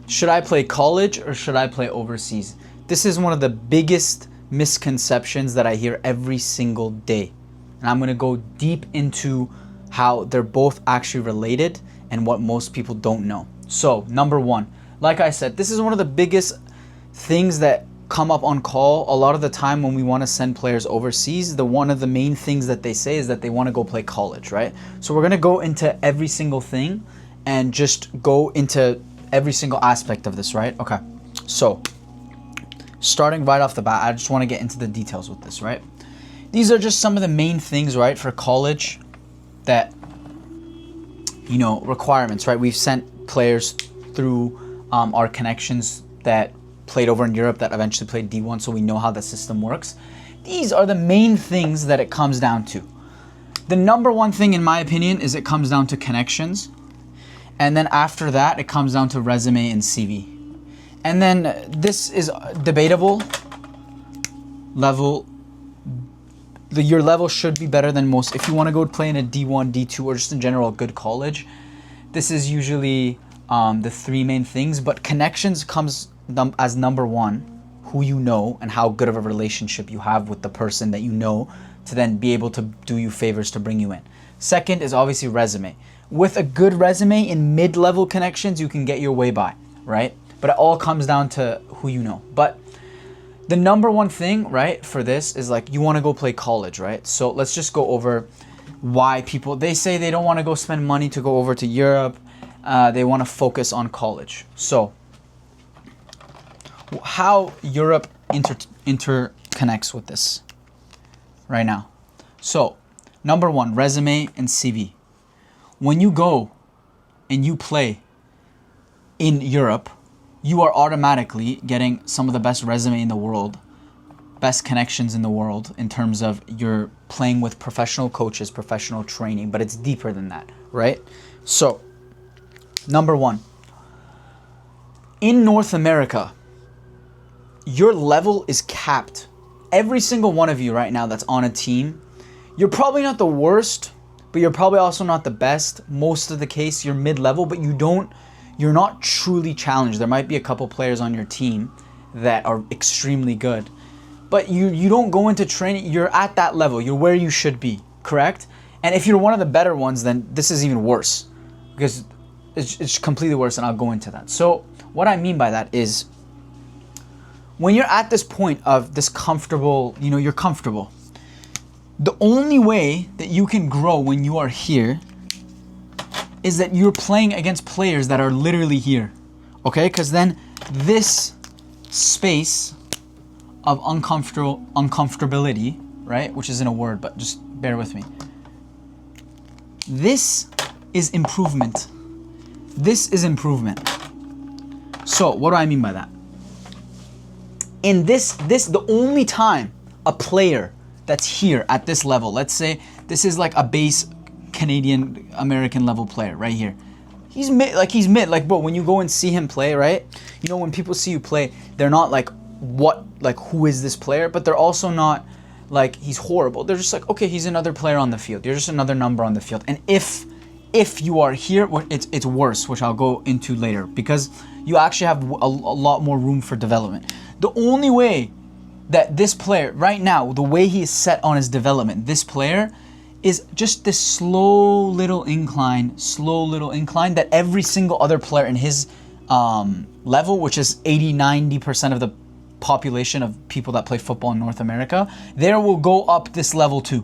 should I play college or should I play overseas? This is one of the biggest misconceptions that I hear every single day. And I'm going to go deep into how they're both actually related and what most people don't know. So, number one, like I said, this is one of the biggest things that come up on call a lot of the time when we want to send players overseas. One of the main things that they say is that they want to go play college, right? So we're going to go into every single thing and just go into every single aspect of this, right? Okay. So, starting right off the bat, I just want to get into the details with this, right? These are just some of the main things, right, for college that, you know, requirements, right? We've sent players through our connections that played over in Europe that eventually played D1, so we know how the system works. These are the main things that it comes down to. The number one thing, in my opinion, is it comes down to connections. And then after that, it comes down to resume and CV. And then this is debatable. Your level should be better than most. If you want to go play in a D1, D2, or just in general a good college, this is usually the three main things. But connections comes as number one, who you know and how good of a relationship you have with the person that you know to then be able to do you favors to bring you in. Second is obviously resume. With a good resume in mid-level connections, you can get your way by, right? But it all comes down to who you know. But the number one thing, right, for this is like you want to go play college, right? So let's just go over why they say they don't want to go spend money to go over to Europe. They want to focus on college. So how Europe interconnects with this right now. So number one, resume and CV. When you go and you play in Europe, you are automatically getting some of the best resume in the world, best connections in the world in terms of you're playing with professional coaches, professional training, but it's deeper than that, right? So, number one, in North America, your level is capped. Every single one of you right now that's on a team, you're probably not the worst, but you're probably also not the best. Most of the case, you're mid-level, but you're not truly challenged. There might be a couple players on your team that are extremely good, but you don't go into training. You're at that level. You're where you should be, correct? And if you're one of the better ones, then this is even worse because it's completely worse, and I'll go into that. So what I mean by that is when you're at this point of this comfortable, you're comfortable. The only way that you can grow when you are here is that you're playing against players that are literally here, okay? Because then this space of uncomfortability, right? Which isn't a word, but just bear with me. This is improvement. This is improvement. So what do I mean by that? In this the only time a player that's here at this level, let's say this is like a base Canadian American level player right here. He's mid, bro, when you go and see him play, right? When people see you play, they're not like who is this player, but they're also not like he's horrible. They're just like, okay, he's another player on the field. You're just another number on the field. And if you are here, it's worse, which I'll go into later, because you actually have a lot more room for development. The only way that this player, right now, the way he is set on his development, this player is just this slow little incline that every single other player in his level, which is 80-90% of the population of people that play football in North America, there will go up this level too.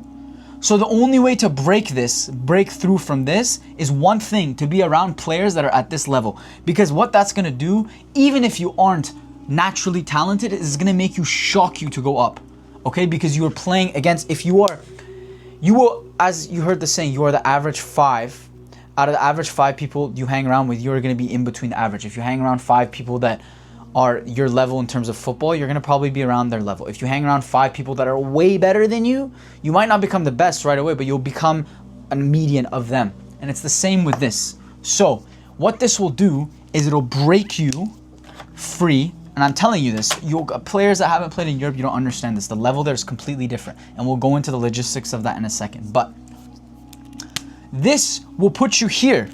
So the only way to break through from this is one thing, to be around players that are at this level. Because what that's going to do, even if you aren't naturally talented, is going to make you shock you to go up. Okay? Because you are playing against, you will, as you heard the saying, you are the average 5. Out of the average 5 people you hang around with, you're going to be in between the average. If you hang around 5 people that are your level in terms of football, you're going to probably be around their level. If you hang around 5 people that are way better than you, you might not become the best right away, but you'll become a median of them. And it's the same with this. So what this will do is it'll break you free. And I'm telling you this, players that haven't played in Europe, you don't understand this. The level there is completely different. And we'll go into the logistics of that in a second. But this will put you here,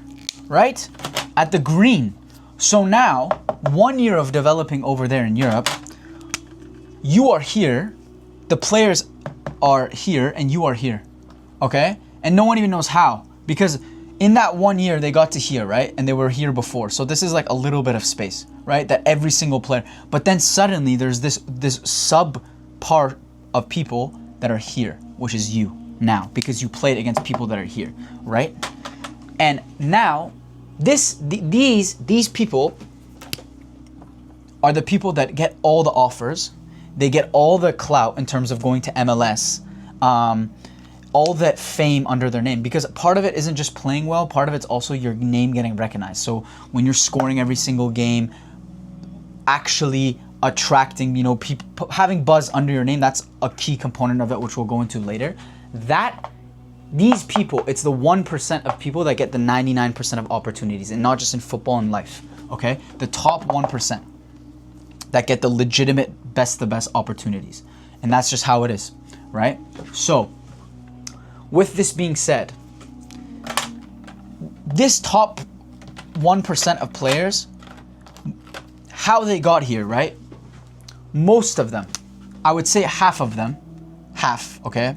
right? At the green. So now, 1 year of developing over there in Europe, you are here, the players are here, and you are here, okay? And no one even knows how, because in that 1 year they got to here, right? And they were here before. So this is like a little bit of space, right? That every single player, but then suddenly there's this sub part of people that are here, which is you now, because you played against people that are here, right? And now these people are the people that get all the offers. They get all the clout in terms of going to MLS, all that fame under their name, because part of it isn't just playing well, part of it's also your name getting recognized. So when you're scoring every single game, actually attracting, you know, people, having buzz under your name, that's a key component of it, which we'll go into later. These people, it's the 1% of people that get the 99% of opportunities, and not just in football and life, okay? The top 1% that get the legitimate the best opportunities. And that's just how it is, right? So, with this being said, this top 1% of players, how they got here, right? Most of them, I would say half of them, okay,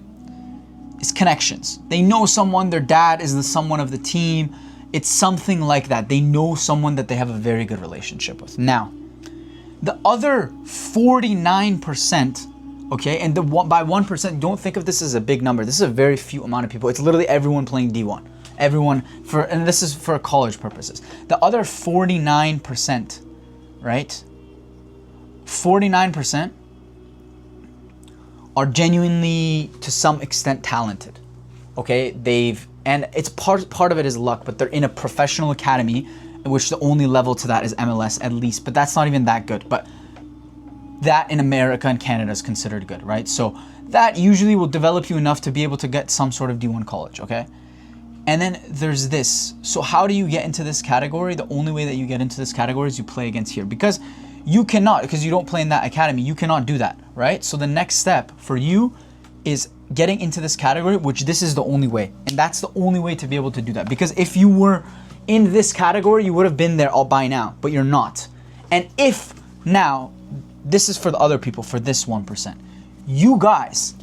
is connections. They know someone, their dad is someone of the team. It's something like that. They know someone that they have a very good relationship with. Now, the other 49%, okay, and by 1%, don't think of this as a big number. This is a very few amount of people. It's literally everyone playing D1. Everyone, and this is for college purposes. The other 49%, right? 49% are genuinely, to some extent, talented. Okay, and it's part of it is luck, but they're in a professional academy, which the only level to that is MLS at least, but that's not even that good. But that in America and Canada is considered good, right? So that usually will develop you enough to be able to get some sort of D1 college, okay? And then there's this. So how do you get into this category? The only way that you get into this category is you play against here, because you cannot, because you don't play in that academy, you cannot do that, right? So the next step for you is getting into this category, which this is the only way. And that's the only way to be able to do that. Because if you were in this category, you would have been there all by now, but you're not. And if now, this is for the other people, for this 1%, you guys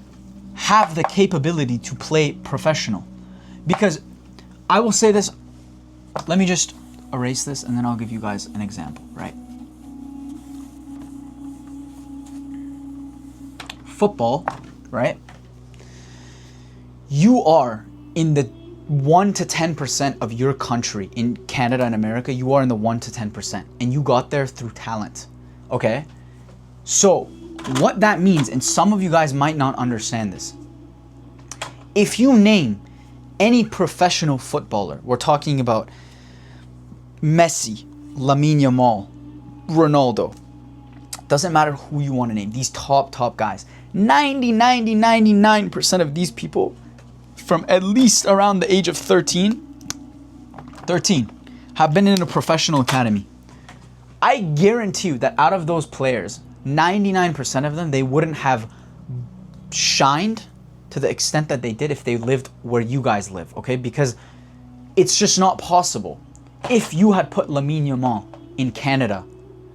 have the capability to play professional. Because I will say this, let me just erase this and then I'll give you guys an example, right? Football, right? You are in the 1 to 10% of your country in Canada and America. You are in the 1 to 10%, and you got there through talent, okay? So what that means, and some of you guys might not understand this, if you name any professional footballer, we're talking about Messi, Lamine Yamal, Ronaldo, doesn't matter who you want to name, these top guys, 99% of these people from at least around the age of 13 have been in a professional academy. I guarantee you that out of those players, 99% of them, they wouldn't have shined to the extent that they did if they lived where you guys live, okay? Because it's just not possible. If you had put Lamine Yamal in Canada,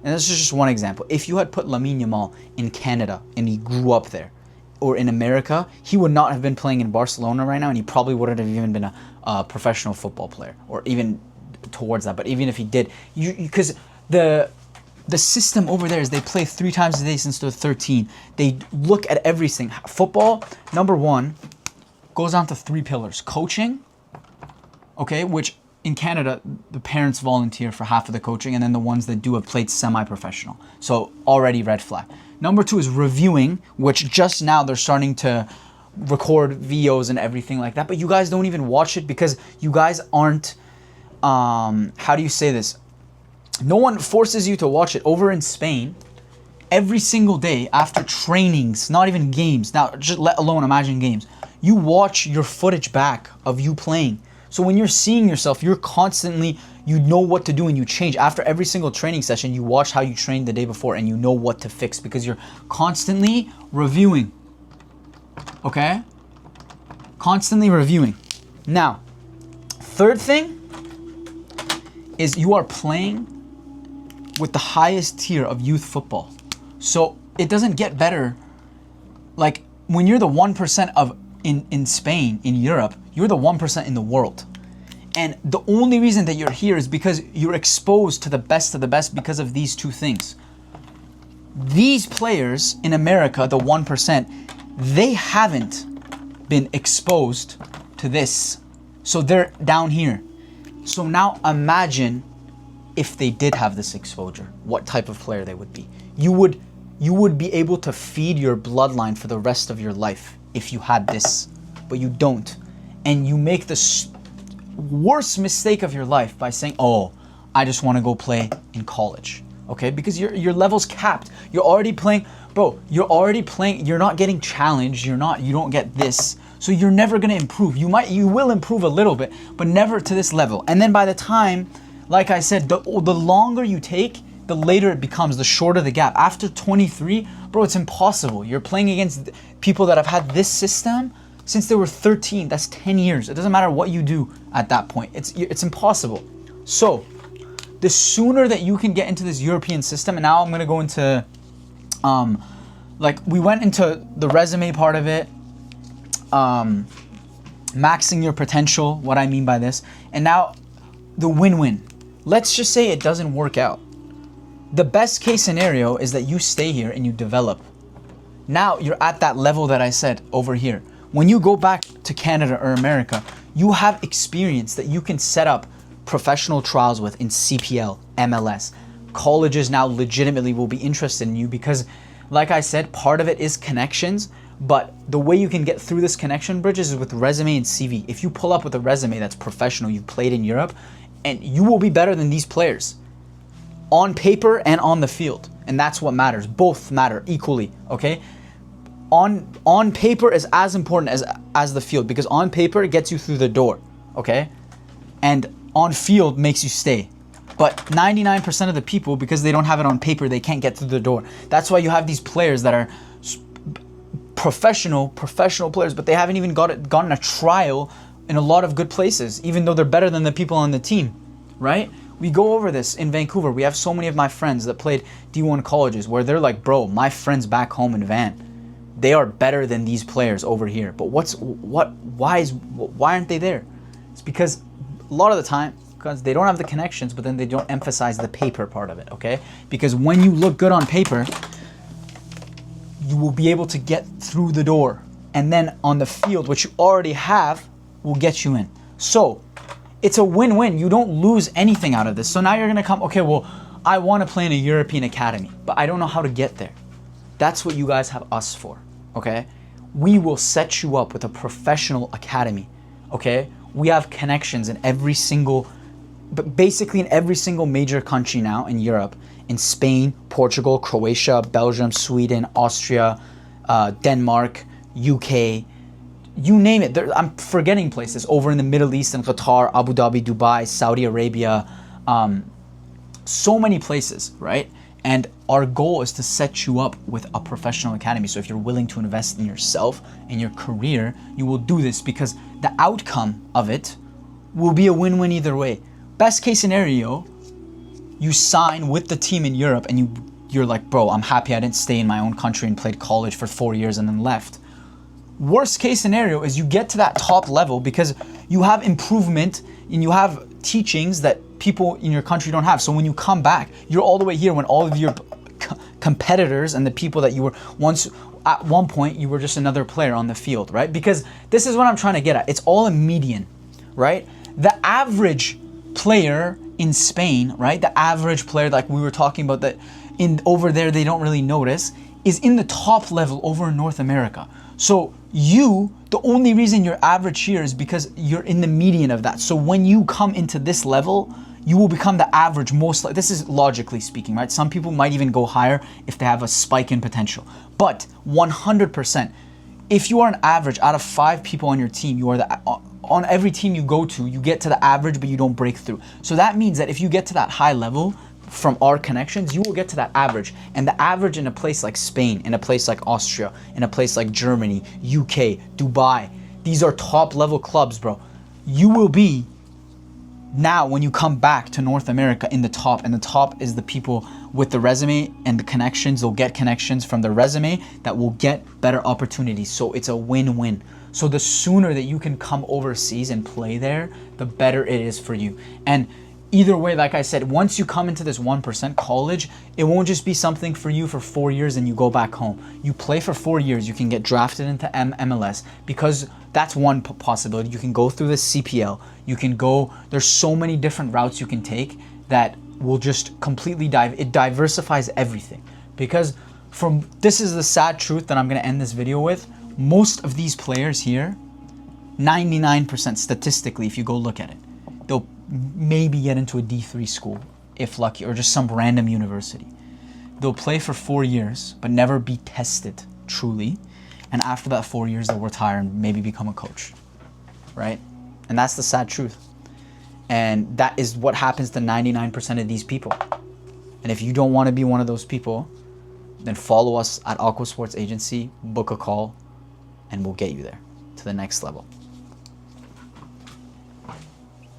and this is just one example, if you had put Lamine Yamal in Canada and he grew up there, or in America, he would not have been playing in Barcelona right now, and he probably wouldn't have even been a professional football player, or even towards that. But even if he did, because the system over there is they play 3 times a day since they're 13. They look at everything. Football, number one, goes down to 3 pillars. Coaching, okay, which in Canada, the parents volunteer for half of the coaching, and then the ones that do have played semi-professional. So already red flag. Number 2 is reviewing, which just now they're starting to record VOs and everything like that. But you guys don't even watch it because you guys aren't, how do you say this? No one forces you to watch it. Over in Spain, every single day after trainings, not even games, now just let alone imagine games, you watch your footage back of you playing. So when you're seeing yourself, you're constantly, you know what to do and you change. After every single training session, you watch how you trained the day before and you know what to fix because you're constantly reviewing. Okay? Constantly reviewing. Now, third thing is you are playing with the highest tier of youth football. So it doesn't get better. Like when you're the 1% of in Spain, in Europe, you're the 1% in the world. And the only reason that you're here is because you're exposed to the best of the best because of these two things. These players in America, the 1%, they haven't been exposed to this. So they're down here. So now imagine if they did have this exposure, what type of player they would be. You would be able to feed your bloodline for the rest of your life if you had this, but you don't. And you make the worst mistake of your life by saying, oh, I just want to go play in college. Okay, because your level's capped. You're already playing, bro. You're already playing. You're not getting challenged. You don't get this. So you're never gonna improve. You will improve a little bit, but never to this level. And then by the time, like I said, the longer you take, the later it becomes, the shorter the gap. After 23, bro, it's impossible. You're playing against people that have had this system since they were 13. That's 10 years. It doesn't matter what you do at that point. It's impossible. So the sooner that you can get into this European system, and now I'm gonna go into, like we went into the resume part of it, maxing your potential, what I mean by this, and now the win-win. Let's just say it doesn't work out. The best case scenario is that you stay here and you develop. Now you're at that level that I said over here. When you go back to Canada or America, you have experience that you can set up professional trials with in CPL, MLS. Colleges now legitimately will be interested in you because, like I said, part of it is connections, but the way you can get through this connection bridges is with resume and CV. If you pull up with a resume that's professional, you've played in Europe, and you will be better than these players on paper and on the field. And that's what matters. Both matter equally, okay? On paper is as important as the field, because on paper it gets you through the door, okay? And on field makes you stay. But 99% of the people, because they don't have it on paper, they can't get through the door. That's why you have these players that are professional players, but they haven't even gotten a trial in a lot of good places, even though they're better than the people on the team, right? We go over this in Vancouver. We have so many of my friends that played D1 colleges where they're like, bro, my friends back home in Van, they are better than these players over here. But why aren't they there? It's because a lot of the time, because they don't have the connections, but then they don't emphasize the paper part of it, okay? Because when you look good on paper, you will be able to get through the door. And then on the field, what you already have will get you in. So it's a win-win. You don't lose anything out of this. So now you're gonna come, okay, well, I wanna play in a European academy, but I don't know how to get there. That's what you guys have us for, okay? We will set you up with a professional academy, okay? We have connections in basically in every single major country now in Europe, in Spain, Portugal, Croatia, Belgium, Sweden, Austria, Denmark, UK, you name it. I'm forgetting places over in the Middle East and Qatar, Abu Dhabi, Dubai, Saudi Arabia, so many places, right? And our goal is to set you up with a professional academy. So if you're willing to invest in yourself and your career, you will do this because the outcome of it will be a win-win either way. Best case scenario, you sign with the team in Europe and you're like, bro, I'm happy I didn't stay in my own country and played college for 4 years and then left. Worst case scenario is you get to that top level because you have improvement and you have teachings that people in your country don't have. So when you come back, you're all the way here when all of your competitors and the people that you were once, at one point, you were just another player on the field, right? Because this is what I'm trying to get at. It's all a median, right? The average player in Spain, right? The average player, like we were talking about, that over there they don't really notice, is in the top level over in North America. So the only reason you're average here is because you're in the median of that. So when you come into this level, you will become the average this is logically speaking, right? Some people might even go higher if they have a spike in potential. But 100%, if you are an average out of 5 people on your team, you are on every team you go to, you get to the average, but you don't break through. So that means that if you get to that high level from our connections, you will get to that average. And the average in a place like Spain, in a place like Austria, in a place like Germany, UK, Dubai, these are top level clubs, bro. You will be now when you come back to North America in the top, and the top is the people with the resume and the connections, they'll get connections from the resume that will get better opportunities. So it's a win-win. So the sooner that you can come overseas and play there, the better it is for you. And either way, like I said, once you come into this 1% college, it won't just be something for you for 4 years and you go back home. You play for 4 years, you can get drafted into MLS, because that's one possibility. You can go through the CPL, you can go, there's so many different routes you can take that will just completely it diversifies everything. Because this is the sad truth that I'm gonna end this video with, most of these players here, 99% statistically, if you go look at it, they'll maybe get into a D3 school, if lucky, or just some random university. They'll play for 4 years, but never be tested truly. And after that 4 years, they'll retire and maybe become a coach, right? And that's the sad truth. And that is what happens to 99% of these people. And if you don't want to be one of those people, then follow us at Aqua Sports Agency, book a call, and we'll get you there to the next level.